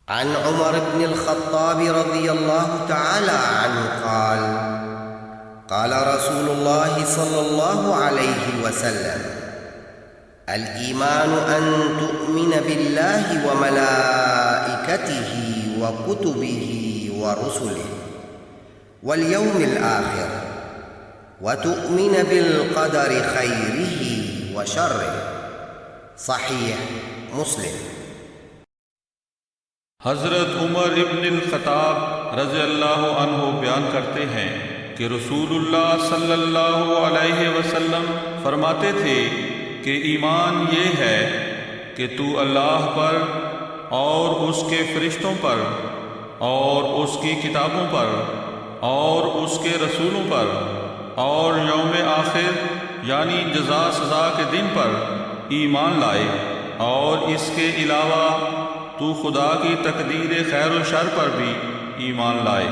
عن عمر بن الخطاب رضي الله تعالى عنه قال قال رسول الله صلى الله عليه وسلم الإيمان أن تؤمن بالله وملائكته وكتبه ورسله واليوم الآخر وتؤمن بالقدر خيره وشره صحيح मुस्लिम। हज़रत उमर इब्न ख़त्ताब रज़ी अल्लाह अन्हु बयान करते हैं कि रसूलुल्लाह सल्लल्लाहु अलैहि वसल्लम फरमाते थे कि ईमान ये है कि तू अल्लाह पर और उसके फ़रिश्तों पर और उसकी किताबों पर और उसके रसूलों पर और यौम आखिर यानी जज़ा सज़ा के दिन पर ईमान लाए और इसके अलावा तू खुदा की तकदीर खैर व शर पर भी ईमान लाए।